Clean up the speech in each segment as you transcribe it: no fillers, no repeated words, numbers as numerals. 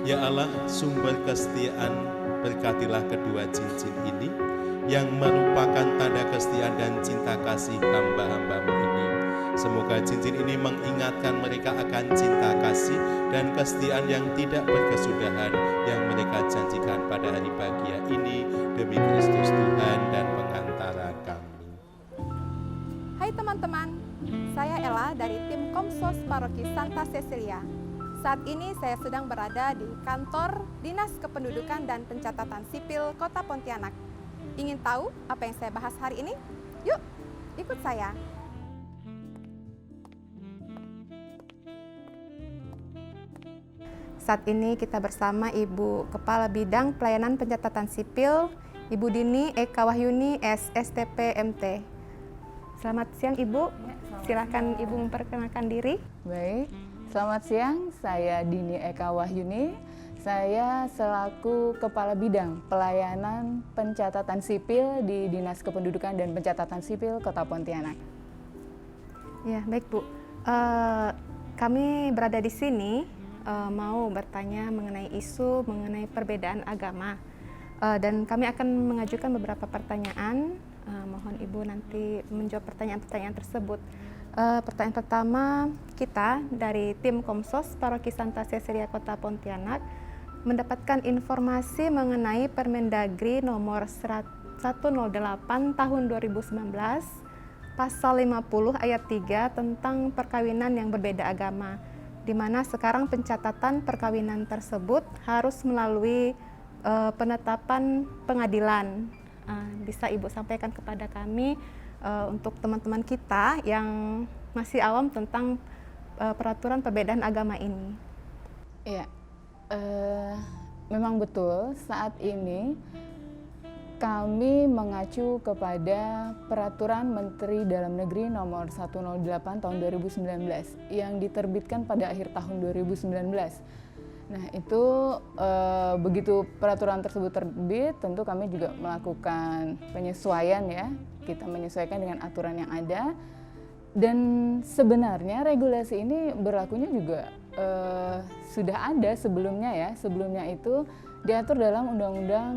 Ya Allah, sumber kesetiaan, berkatilah kedua cincin ini yang merupakan tanda kesetiaan dan cinta kasih hamba-hambamu ini. Semoga cincin ini mengingatkan mereka akan cinta kasih dan kesetiaan yang tidak berkesudahan yang mereka janjikan pada hari bahagia ini demi Kristus Tuhan dan pengantara kami. Hai teman-teman, saya Ella dari tim Komsos Paroki Santa Cecilia. Saat ini saya sedang berada di kantor Dinas Kependudukan dan Pencatatan Sipil Kota Pontianak. Ingin tahu apa yang saya bahas hari ini? Yuk, ikut saya. Saat ini kita bersama Ibu Kepala Bidang Pelayanan Pencatatan Sipil, Ibu Dini Eka Wahyuni SSTP MT. Selamat siang Ibu, silakan Ibu memperkenalkan diri. Baik, selamat siang, saya Dini Eka Wahyuni. Saya selaku Kepala Bidang Pelayanan Pencatatan Sipil di Dinas Kependudukan dan Pencatatan Sipil Kota Pontianak. Ya, baik Bu. Kami berada di sini mau bertanya mengenai isu mengenai perbedaan agama. Dan kami akan mengajukan beberapa pertanyaan. Mohon Ibu nanti menjawab pertanyaan-pertanyaan tersebut. Pertanyaan pertama, kita dari tim Komsos Paroki Santa Cecilia Kota Pontianak mendapatkan informasi mengenai Permendagri nomor 108 tahun 2019 pasal 50 ayat 3 tentang perkawinan yang berbeda agama, di mana sekarang pencatatan perkawinan tersebut harus melalui penetapan pengadilan. Bisa Ibu sampaikan kepada kami untuk teman-teman kita yang masih awam tentang peraturan perbedaan agama ini. Iya, memang betul saat ini kami mengacu kepada Peraturan Menteri Dalam Negeri Nomor 108 Tahun 2019 yang diterbitkan pada akhir tahun 2019. Nah itu begitu peraturan tersebut terbit, tentu kami juga melakukan penyesuaian ya. Kita menyesuaikan dengan aturan yang ada. Dan sebenarnya regulasi ini berlakunya juga sudah ada sebelumnya ya. Sebelumnya itu diatur dalam Undang-Undang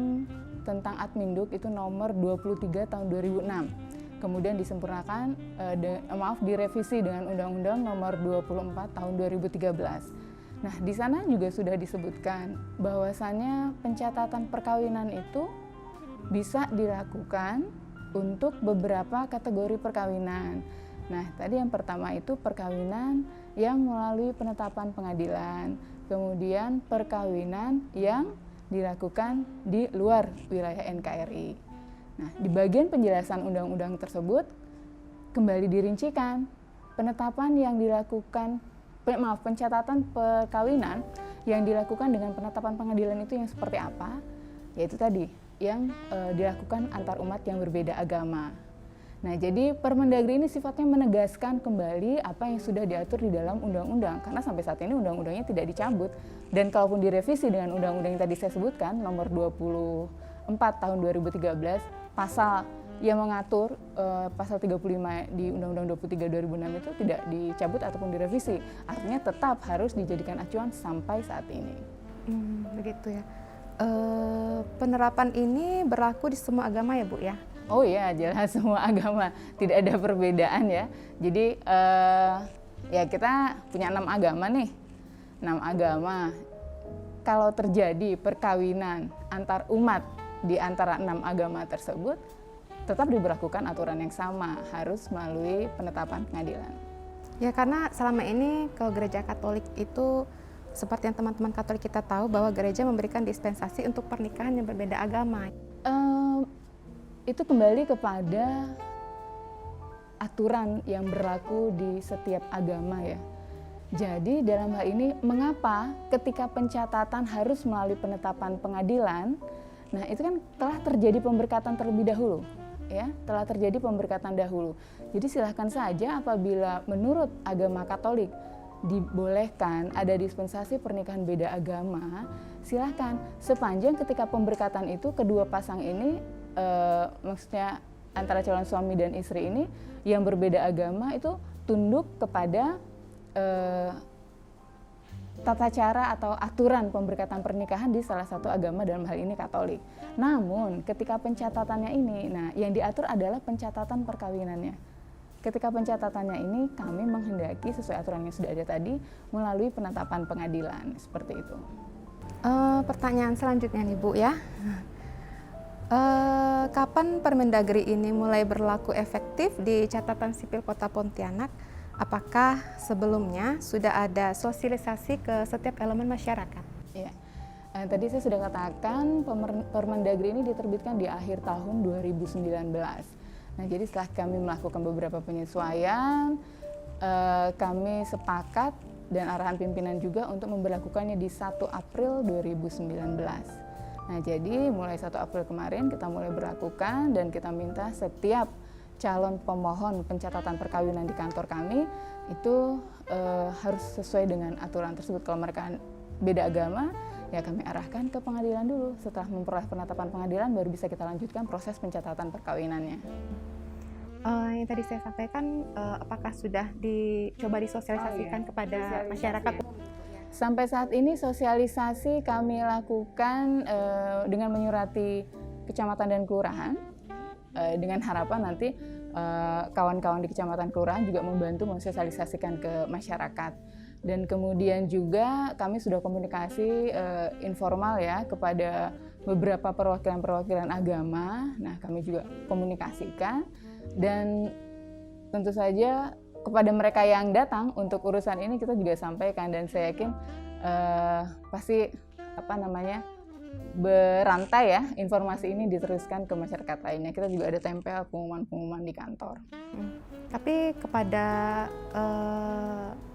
tentang Adminduk itu nomor 23 tahun 2006. Kemudian disempurnakan, direvisi dengan Undang-Undang nomor 24 tahun 2013. Nah, di sana juga sudah disebutkan bahwasannya pencatatan perkawinan itu bisa dilakukan untuk beberapa kategori perkawinan. Nah, tadi yang pertama itu perkawinan yang melalui penetapan pengadilan, kemudian perkawinan yang dilakukan di luar wilayah NKRI. Nah, di bagian penjelasan undang-undang tersebut kembali dirincikan penetapan yang dilakukan pencatatan perkawinan yang dilakukan dengan penetapan pengadilan itu yang seperti apa? Yaitu tadi yang dilakukan antar umat yang berbeda agama. Nah, jadi Permendagri ini sifatnya menegaskan kembali apa yang sudah diatur di dalam undang-undang, karena sampai saat ini undang-undangnya tidak dicabut, dan kalaupun direvisi dengan undang-undang yang tadi saya sebutkan nomor 24 tahun 2013 pasal yang mengatur pasal 35 di Undang-Undang 23 2006 itu tidak dicabut ataupun direvisi, artinya tetap harus dijadikan acuan sampai saat ini. Begitu ya. Penerapan ini berlaku di semua agama ya Bu ya? Oh iya, jelas semua agama, tidak ada perbedaan ya. Jadi ya kita punya 6 agama nih, 6 agama. Kalau terjadi perkawinan antar umat di antara 6 agama tersebut, tetap diberlakukan aturan yang sama, harus melalui penetapan pengadilan. Ya, karena selama ini kalau gereja Katolik itu seperti yang teman-teman Katolik kita tahu bahwa gereja memberikan dispensasi untuk pernikahan yang berbeda agama. Itu kembali kepada aturan yang berlaku di setiap agama ya. Jadi dalam hal ini mengapa ketika pencatatan harus melalui penetapan pengadilan, nah itu kan telah terjadi pemberkatan terlebih dahulu. Ya, telah terjadi pemberkatan dahulu. Jadi silahkan saja apabila menurut agama Katolik dibolehkan ada dispensasi pernikahan beda agama, silahkan sepanjang ketika pemberkatan itu kedua pasang ini maksudnya antara calon suami dan istri ini yang berbeda agama itu tunduk kepada tata cara atau aturan pemberkatan pernikahan di salah satu agama, dalam hal ini Katolik. Namun ketika pencatatannya ini, nah yang diatur adalah pencatatan perkawinannya. Ketika pencatatannya ini kami menghendaki sesuai aturan yang sudah ada tadi melalui penetapan pengadilan, seperti itu. Pertanyaan selanjutnya nih Bu ya. Kapan Permendagri ini mulai berlaku efektif di catatan sipil Kota Pontianak? Apakah sebelumnya sudah ada sosialisasi ke setiap elemen masyarakat? Ya, tadi saya sudah katakan Permendagri ini diterbitkan di akhir tahun 2019. Nah, jadi setelah kami melakukan beberapa penyesuaian, kami sepakat dan arahan pimpinan juga untuk memberlakukannya di 1 April 2019. Nah, jadi mulai 1 April kemarin kita mulai berlakukan dan kita minta setiap calon pemohon pencatatan perkawinan di kantor kami itu harus sesuai dengan aturan tersebut. Kalau mereka beda agama, ya kami arahkan ke pengadilan dulu. Setelah memperoleh penetapan pengadilan, baru bisa kita lanjutkan proses pencatatan perkawinannya. Yang tadi saya sampaikan, apakah sudah dicoba disosialisasikan kepada masyarakat? Sampai saat ini sosialisasi kami lakukan dengan menyurati kecamatan dan kelurahan, dengan harapan nanti kawan-kawan di kecamatan kelurahan juga membantu mensosialisasikan ke masyarakat. Dan kemudian juga kami sudah komunikasi informal ya kepada beberapa perwakilan-perwakilan agama. Nah, kami juga komunikasikan dan tentu saja kepada mereka yang datang untuk urusan ini kita juga sampaikan, dan saya yakin pasti berantai ya informasi ini diteruskan ke masyarakat lainnya. Kita juga ada tempel pengumuman-pengumuman di kantor. Tapi kepada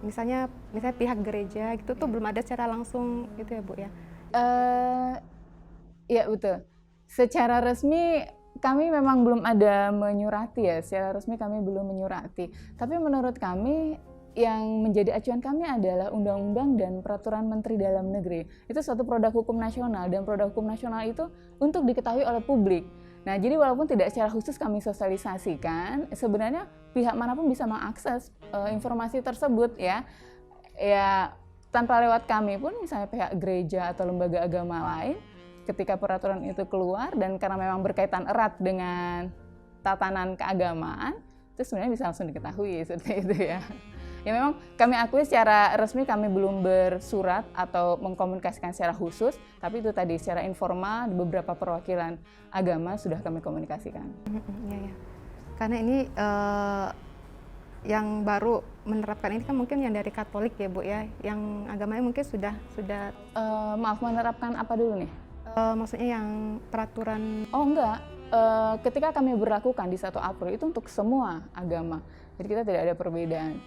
misalnya pihak gereja gitu tuh belum ada secara langsung gitu ya Bu ya? Ya betul. Secara resmi kami memang belum ada menyurati ya. Secara resmi kami belum menyurati. Tapi menurut kami yang menjadi acuan kami adalah undang-undang dan peraturan Menteri Dalam Negeri. Itu suatu produk hukum nasional, dan produk hukum nasional itu untuk diketahui oleh publik. Nah, jadi walaupun tidak secara khusus kami sosialisasikan, sebenarnya pihak manapun bisa mengakses informasi tersebut ya. Ya, tanpa lewat kami pun, misalnya pihak gereja atau lembaga agama lain, ketika peraturan itu keluar dan karena memang berkaitan erat dengan tatanan keagamaan, itu sebenarnya bisa langsung diketahui seperti itu ya. Ya memang kami akui secara resmi kami belum bersurat atau mengkomunikasikan secara khusus, tapi itu tadi secara informal di beberapa perwakilan agama sudah kami komunikasikan. Ya. Karena ini yang baru menerapkan ini kan mungkin yang dari Katolik ya Bu ya, yang agamanya mungkin sudah maaf, menerapkan apa dulu nih? Maksudnya yang peraturan. Oh enggak, ketika kami berlakukan di 1 April itu untuk semua agama, jadi kita tidak ada perbedaan.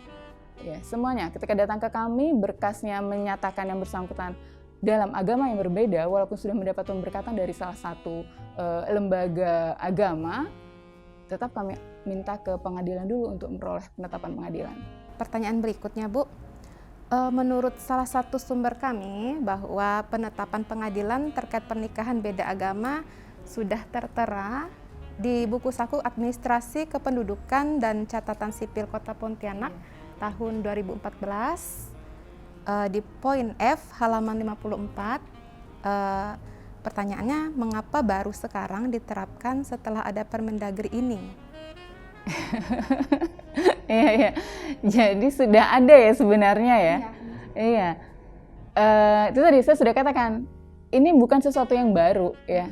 Ya, semuanya ketika datang ke kami, berkasnya menyatakan yang bersangkutan dalam agama yang berbeda, walaupun sudah mendapat pemberkatan dari salah satu lembaga agama, tetap kami minta ke pengadilan dulu untuk memperoleh penetapan pengadilan. Pertanyaan berikutnya Bu, menurut salah satu sumber kami bahwa penetapan pengadilan terkait pernikahan beda agama sudah tertera di buku saku administrasi kependudukan dan catatan sipil Kota Pontianak tahun 2014 di poin F halaman 54. Pertanyaannya, mengapa baru sekarang diterapkan setelah ada Permendagri ini? Iya. Jadi sudah ada ya sebenarnya ya. Iya. Itu tadi saya sudah katakan, ini bukan sesuatu yang baru ya.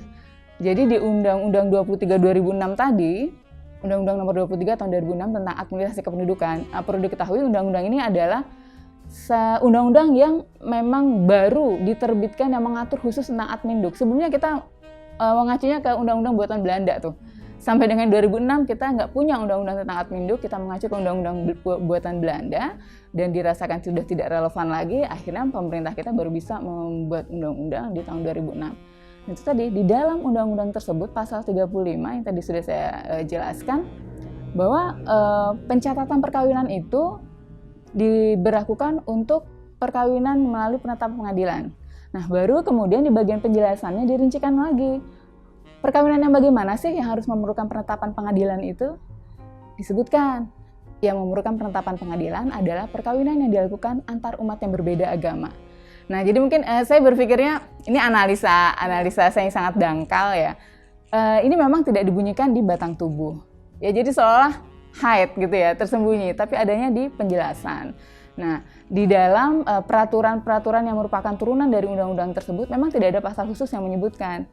Jadi di Undang-Undang 23 2006 tadi, Undang-Undang Nomor 23 tahun 2006 tentang administrasi kependudukan. Perlu diketahui undang-undang ini adalah undang-undang yang memang baru diterbitkan yang mengatur khusus tentang adminduk. Sebelumnya kita mengacunya ke undang-undang buatan Belanda tuh. Sampai dengan 2006 kita nggak punya undang-undang tentang adminduk, kita mengacu ke undang-undang buatan Belanda dan dirasakan sudah tidak relevan lagi. Akhirnya pemerintah kita baru bisa membuat undang-undang di tahun 2006. Itu tadi di dalam undang-undang tersebut pasal 35 yang tadi sudah saya jelaskan bahwa pencatatan perkawinan itu diberlakukan untuk perkawinan melalui penetapan pengadilan. Nah, baru kemudian di bagian penjelasannya dirincikan lagi. Perkawinan yang bagaimana sih yang harus memerlukan penetapan pengadilan itu? Disebutkan yang memerlukan penetapan pengadilan adalah perkawinan yang dilakukan antar umat yang berbeda agama. Nah, jadi mungkin saya berpikirnya ini analisa saya yang sangat dangkal ya. Ini memang tidak dibunyikan di batang tubuh. Ya, jadi seolah hide gitu ya, tersembunyi, tapi adanya di penjelasan. Nah, di dalam peraturan-peraturan yang merupakan turunan dari undang-undang tersebut memang tidak ada pasal khusus yang menyebutkan.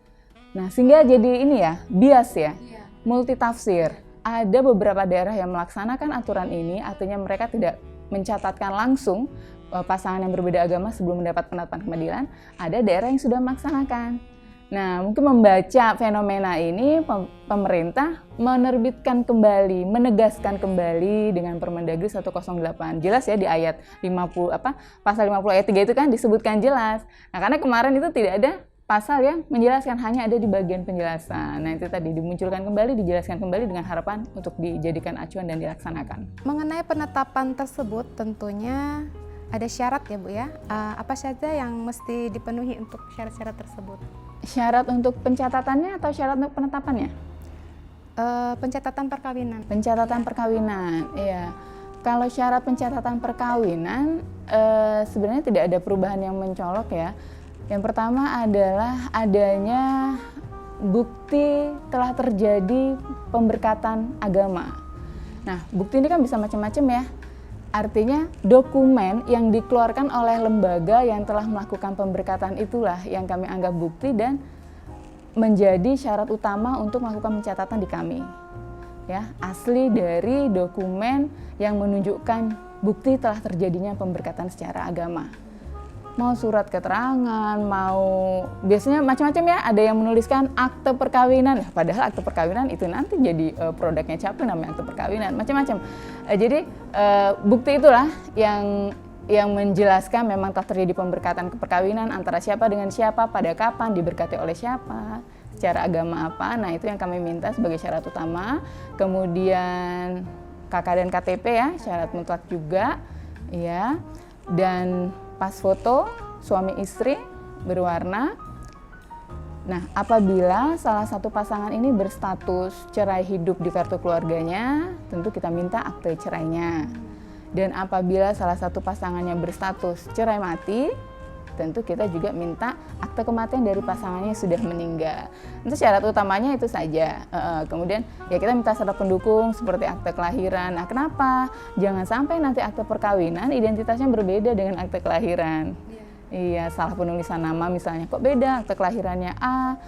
Nah, sehingga jadi ini ya, bias ya, multitafsir. Ada beberapa daerah yang melaksanakan aturan ini, artinya mereka tidak mencatatkan langsung pasangan yang berbeda agama sebelum mendapat penetapan pengadilan. Ada daerah yang sudah melaksanakan. Nah, mungkin membaca fenomena ini, pemerintah menerbitkan kembali, menegaskan kembali dengan Permendagri 108. Jelas ya di ayat 50 pasal 50 ayat 3 itu kan disebutkan jelas. Nah, karena kemarin itu tidak ada pasal yang menjelaskan, hanya ada di bagian penjelasan. Nah, itu tadi dimunculkan kembali, dijelaskan kembali dengan harapan untuk dijadikan acuan dan dilaksanakan. Mengenai penetapan tersebut tentunya ada syarat ya Bu ya. Apa saja yang mesti dipenuhi untuk syarat-syarat tersebut? Syarat untuk pencatatannya atau syarat untuk penetapannya? Pencatatan perkawinan. Pencatatan perkawinan, iya. Kalau syarat pencatatan perkawinan sebenarnya tidak ada perubahan yang mencolok ya. Yang pertama adalah adanya bukti telah terjadi pemberkatan agama. Nah, bukti ini kan bisa macam-macam ya. Artinya dokumen yang dikeluarkan oleh lembaga yang telah melakukan pemberkatan itulah yang kami anggap bukti dan menjadi syarat utama untuk melakukan pencatatan di kami. Ya, asli dari dokumen yang menunjukkan bukti telah terjadinya pemberkatan secara agama. Mau surat keterangan, mau biasanya macam-macam ya, ada yang menuliskan akte perkawinan, padahal akte perkawinan itu nanti jadi produknya Capil namanya akte perkawinan, macam-macam. Jadi bukti itulah yang menjelaskan memang telah terjadi pemberkatan perkawinan antara siapa dengan siapa, pada kapan, diberkati oleh siapa, secara agama apa. Nah, itu yang kami minta sebagai syarat utama. Kemudian KK dan KTP ya, syarat mutlak juga ya. Dan pas foto suami istri berwarna. Nah, apabila salah satu pasangan ini berstatus cerai hidup di kartu keluarganya, tentu kita minta akte cerainya. Dan apabila salah satu pasangannya berstatus cerai mati, tentu kita juga minta akte kematian dari pasangannya sudah meninggal. Itu syarat utamanya itu saja. Kemudian ya kita minta syarat pendukung seperti akte kelahiran. Nah, kenapa? Jangan sampai nanti akte perkawinan identitasnya berbeda dengan akte kelahiran. Iya, salah penulisan nama misalnya, kok beda akte kelahirannya A,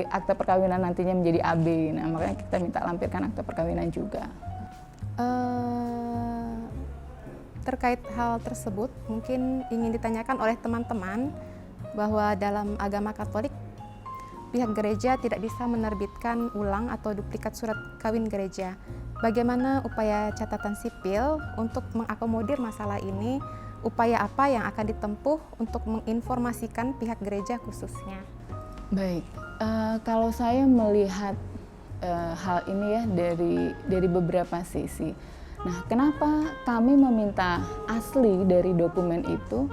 akte perkawinan nantinya menjadi AB. Nah, makanya kita minta lampirkan akte perkawinan juga. Terkait hal tersebut, mungkin ingin ditanyakan oleh teman-teman bahwa dalam agama Katolik, pihak gereja tidak bisa menerbitkan ulang atau duplikat surat kawin gereja. Bagaimana upaya catatan sipil untuk mengakomodir masalah ini? Upaya apa yang akan ditempuh untuk menginformasikan pihak gereja khususnya? Baik, kalau saya melihat hal ini ya dari beberapa sisi. Nah, kenapa kami meminta asli dari dokumen itu?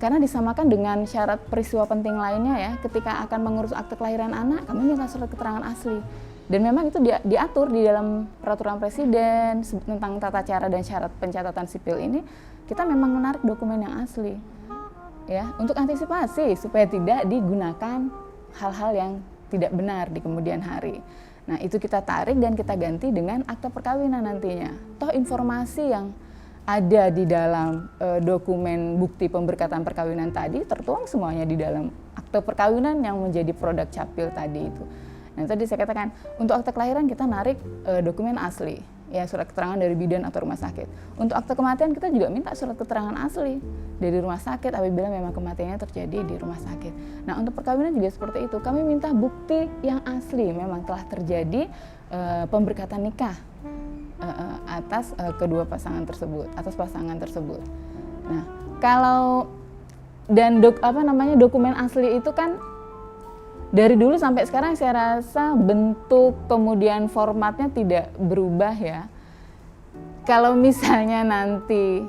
Karena disamakan dengan syarat peristiwa penting lainnya ya, ketika akan mengurus akte kelahiran anak, kami minta surat keterangan asli. Dan memang itu diatur di dalam peraturan presiden tentang tata cara dan syarat pencatatan sipil ini, kita memang menarik dokumen yang asli. Ya, untuk antisipasi supaya tidak digunakan hal-hal yang tidak benar di kemudian hari. Nah, itu kita tarik dan kita ganti dengan akte perkawinan nantinya. Toh informasi yang ada di dalam dokumen bukti pemberkatan perkawinan tadi tertuang semuanya di dalam akte perkawinan yang menjadi produk Capil tadi itu. Nah, tadi saya katakan untuk akte kelahiran kita narik dokumen asli, ya surat keterangan dari bidan atau rumah sakit. Untuk akte kematian kita juga minta surat keterangan asli dari rumah sakit apabila memang kematiannya terjadi di rumah sakit. Nah, untuk perkawinan juga seperti itu. Kami minta bukti yang asli memang telah terjadi pemberkatan nikah atas kedua pasangan tersebut, atas pasangan tersebut. Nah, kalau dan dokumen asli itu kan dari dulu sampai sekarang saya rasa bentuk kemudian formatnya tidak berubah ya. Kalau misalnya nanti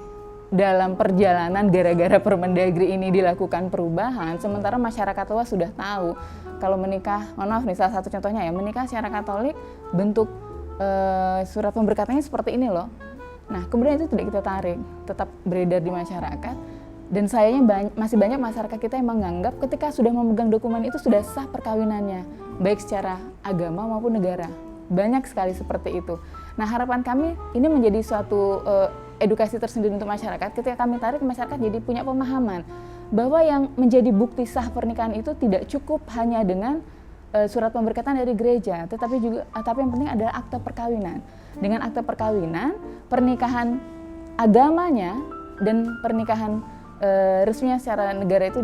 dalam perjalanan gara-gara Permendagri ini dilakukan perubahan, sementara masyarakat luas sudah tahu kalau menikah, mohon maaf nih salah satu contohnya ya, menikah secara Katolik bentuk surat pemberkatannya seperti ini loh. Nah, kemudian itu tidak kita tarik, tetap beredar di masyarakat. Dan sayangnya masih banyak masyarakat kita yang menganggap ketika sudah memegang dokumen itu sudah sah perkawinannya, baik secara agama maupun negara. Banyak sekali seperti itu. Nah, harapan kami ini menjadi suatu edukasi tersendiri untuk masyarakat. Ketika kami tarik, masyarakat jadi punya pemahaman bahwa yang menjadi bukti sah pernikahan itu tidak cukup hanya dengan surat pemberkatan dari gereja, tapi yang penting adalah akte perkawinan. Dengan akte perkawinan, pernikahan agamanya dan pernikahan resminya secara negara itu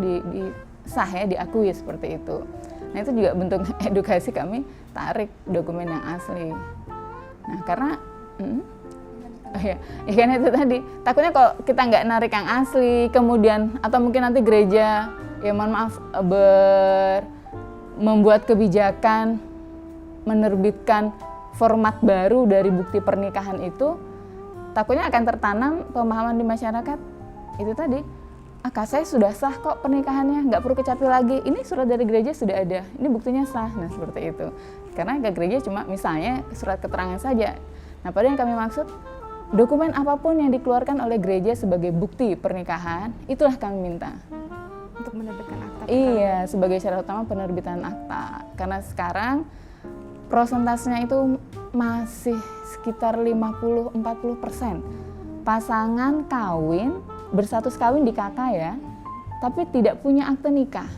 sah ya, diakui seperti itu. Nah, itu juga bentuk edukasi kami tarik dokumen yang asli. Nah, karena kan itu tadi, takutnya kalau kita nggak narik yang asli, kemudian atau mungkin nanti gereja ya mohon maaf membuat kebijakan menerbitkan format baru dari bukti pernikahan itu, takutnya akan tertanam pemahaman di masyarakat itu tadi, saya sudah sah kok pernikahannya, nggak perlu kecapi lagi, ini surat dari gereja sudah ada, ini buktinya sah. Nah, seperti itu, karena ke gereja cuma misalnya surat keterangan saja. Nah, padahal yang kami maksud, dokumen apapun yang dikeluarkan oleh gereja sebagai bukti pernikahan, itulah kami minta untuk menerbitkan akta. Iya, sebagai syarat utama penerbitan akta, karena sekarang prosentasenya itu masih sekitar 50-40%. Pasangan kawin, berstatus kawin di KK ya, tapi tidak punya akte nikah.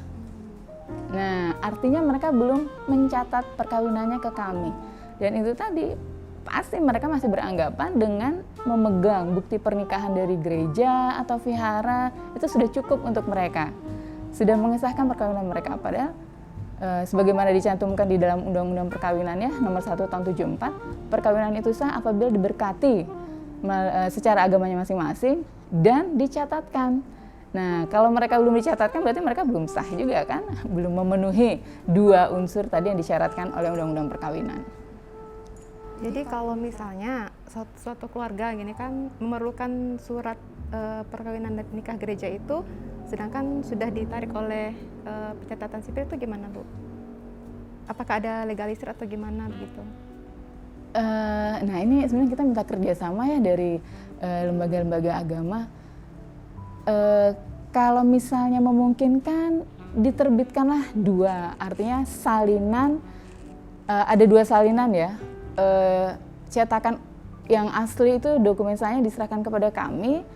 Nah, artinya mereka belum mencatat perkawinannya ke kami. Dan itu tadi, pasti mereka masih beranggapan dengan memegang bukti pernikahan dari gereja atau vihara, itu sudah cukup untuk mereka. Sudah mengesahkan perkawinan mereka, padahal sebagaimana dicantumkan di dalam Undang-Undang Perkawinannya nomor 1 tahun 74, perkawinan itu sah apabila diberkati secara agamanya masing-masing dan dicatatkan. Nah, kalau mereka belum dicatatkan berarti mereka belum sah juga kan, belum memenuhi dua unsur tadi yang disyaratkan oleh Undang-Undang Perkawinan. Jadi kalau misalnya suatu keluarga gini kan memerlukan surat perkawinan dan nikah gereja itu, sedangkan sudah ditarik oleh pencatatan sipil, itu gimana Bu? Apakah ada legalisir atau gimana begitu? Nah, ini sebenarnya kita minta kerjasama ya dari lembaga-lembaga agama. Kalau misalnya memungkinkan, diterbitkanlah dua, artinya salinan, ada dua salinan ya. Cetakan yang asli itu dokumennya diserahkan kepada kami.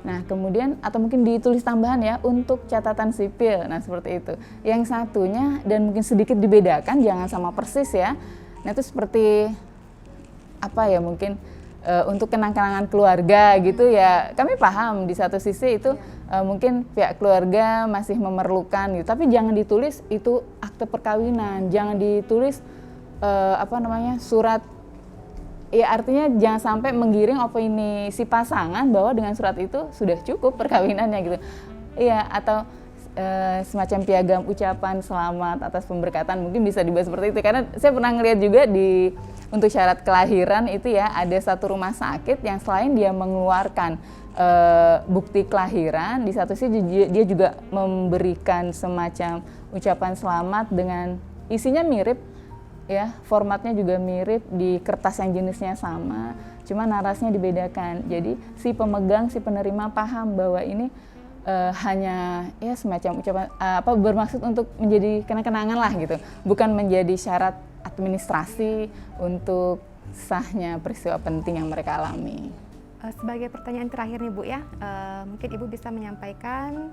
Nah, kemudian atau mungkin ditulis tambahan ya untuk catatan sipil. Nah, seperti itu. Yang satunya dan mungkin sedikit dibedakan, jangan sama persis ya. Nah, itu seperti apa ya, mungkin untuk kenang-kenangan keluarga gitu ya. Kami paham di satu sisi itu mungkin pihak keluarga masih memerlukan gitu, tapi jangan ditulis itu akte perkawinan, jangan ditulis surat. Ya, artinya jangan sampai menggiring opini si pasangan bahwa dengan surat itu sudah cukup perkawinannya gitu. Iya, atau semacam piagam ucapan selamat atas pemberkatan, mungkin bisa dibahas seperti itu. Karena saya pernah ngelihat juga untuk syarat kelahiran itu ya, ada satu rumah sakit yang selain dia mengeluarkan bukti kelahiran, di satu sisi dia juga memberikan semacam ucapan selamat dengan isinya mirip ya, formatnya juga mirip, di kertas yang jenisnya sama, cuma narasinya dibedakan. Jadi si pemegang, si penerima paham bahwa ini hanya ya semacam ucapan bermaksud untuk menjadi kenang-kenangan lah gitu, bukan menjadi syarat administrasi untuk sahnya peristiwa penting yang mereka alami. Sebagai pertanyaan terakhir nih Bu ya, mungkin Ibu bisa menyampaikan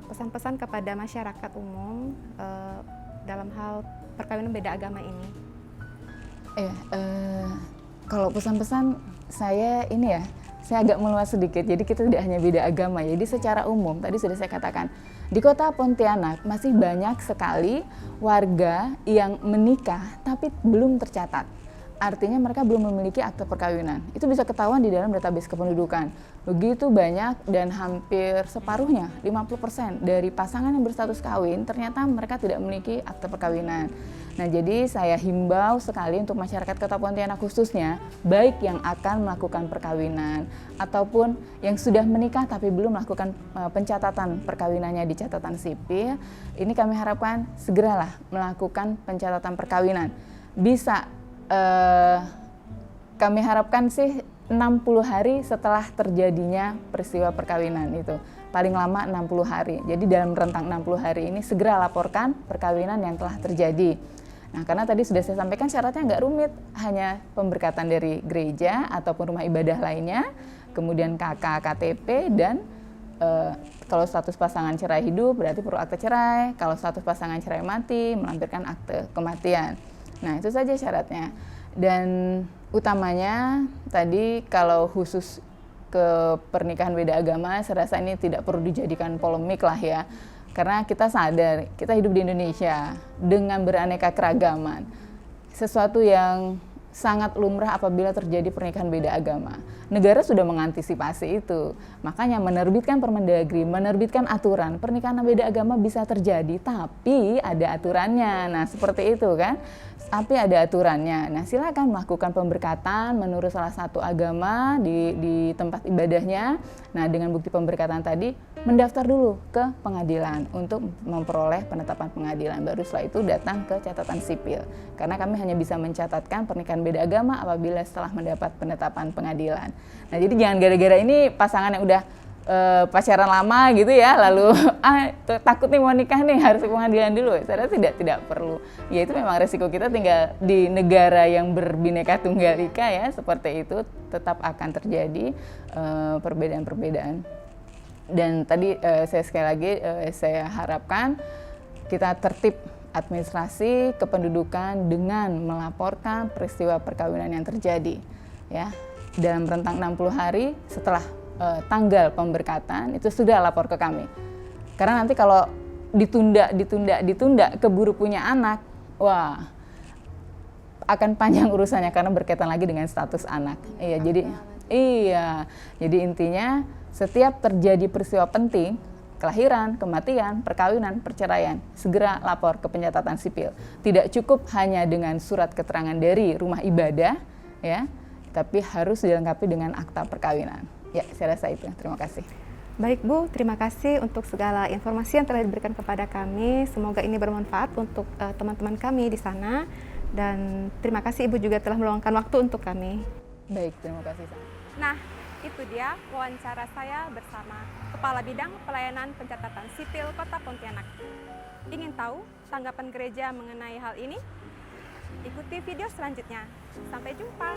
pesan-pesan kepada masyarakat umum dalam hal perkawinan beda agama ini. Kalau pesan-pesan saya ini ya, saya agak meluas sedikit. Jadi kita tidak hanya beda agama. Jadi secara umum tadi sudah saya katakan, di Kota Pontianak masih banyak sekali warga yang menikah tapi belum tercatat. Artinya mereka belum memiliki akte perkawinan. Itu bisa ketahuan di dalam database kependudukan. Begitu banyak dan hampir separuhnya, 50% dari pasangan yang berstatus kawin ternyata mereka tidak memiliki akte perkawinan. Nah, jadi saya himbau sekali untuk masyarakat Kota Pontianak khususnya, baik yang akan melakukan perkawinan ataupun yang sudah menikah tapi belum melakukan pencatatan perkawinannya di catatan sipil, ini kami harapkan segeralah melakukan pencatatan perkawinan. Bisa kami harapkan sih 60 hari setelah terjadinya peristiwa perkawinan itu. Paling lama 60 hari. Jadi dalam rentang 60 hari ini segera laporkan perkawinan yang telah terjadi. Nah, karena tadi sudah saya sampaikan syaratnya nggak rumit, hanya pemberkatan dari gereja ataupun rumah ibadah lainnya, kemudian KK, KTP, dan kalau status pasangan cerai hidup berarti perlu akte cerai, kalau status pasangan cerai mati melampirkan akte kematian. Nah, itu saja syaratnya. Dan utamanya tadi kalau khusus ke pernikahan beda agama, saya rasa ini tidak perlu dijadikan polemik lah ya. Karena kita sadar, kita hidup di Indonesia dengan beraneka keragaman. Sesuatu yang sangat lumrah apabila terjadi pernikahan beda agama. Negara sudah mengantisipasi itu. Makanya menerbitkan Permendagri, menerbitkan aturan. Pernikahan beda agama bisa terjadi, tapi ada aturannya. Nah, seperti itu kan. Tapi ada aturannya. Nah, silakan melakukan pemberkatan menurut salah satu agama di tempat ibadahnya. Nah, dengan bukti pemberkatan tadi, mendaftar dulu ke pengadilan untuk memperoleh penetapan pengadilan. Baru setelah itu datang ke catatan sipil. Karena kami hanya bisa mencatatkan pernikahan beda agama apabila setelah mendapat penetapan pengadilan. Nah, jadi jangan gara-gara ini pasangan yang udah pacaran lama gitu ya, lalu takut nih mau nikah nih harus ke pengadilan dulu. Saya rasa tidak perlu. Ya itu memang resiko kita tinggal di negara yang berbineka tunggal ika ya, seperti itu tetap akan terjadi perbedaan-perbedaan. Dan tadi saya sekali lagi saya harapkan kita tertib administrasi kependudukan dengan melaporkan peristiwa perkawinan yang terjadi ya dalam rentang 60 hari setelah tanggal pemberkatan itu sudah lapor ke kami. Karena nanti kalau ditunda keburu punya anak, wah akan panjang urusannya karena berkaitan lagi dengan status anak. Jadi intinya setiap terjadi peristiwa penting, kelahiran, kematian, perkawinan, perceraian, segera lapor ke pencatatan sipil. Tidak cukup hanya dengan surat keterangan dari rumah ibadah, ya, tapi harus dilengkapi dengan akta perkawinan. Ya, saya rasa itu. Terima kasih. Baik Bu, terima kasih untuk segala informasi yang telah diberikan kepada kami. Semoga ini bermanfaat untuk teman-teman kami di sana. Dan terima kasih Ibu juga telah meluangkan waktu untuk kami. Baik, terima kasih. Nah, itu dia wawancara saya bersama Kepala Bidang Pelayanan Pencatatan Sipil Kota Pontianak. Ingin tahu tanggapan gereja mengenai hal ini? Ikuti video selanjutnya. Sampai jumpa.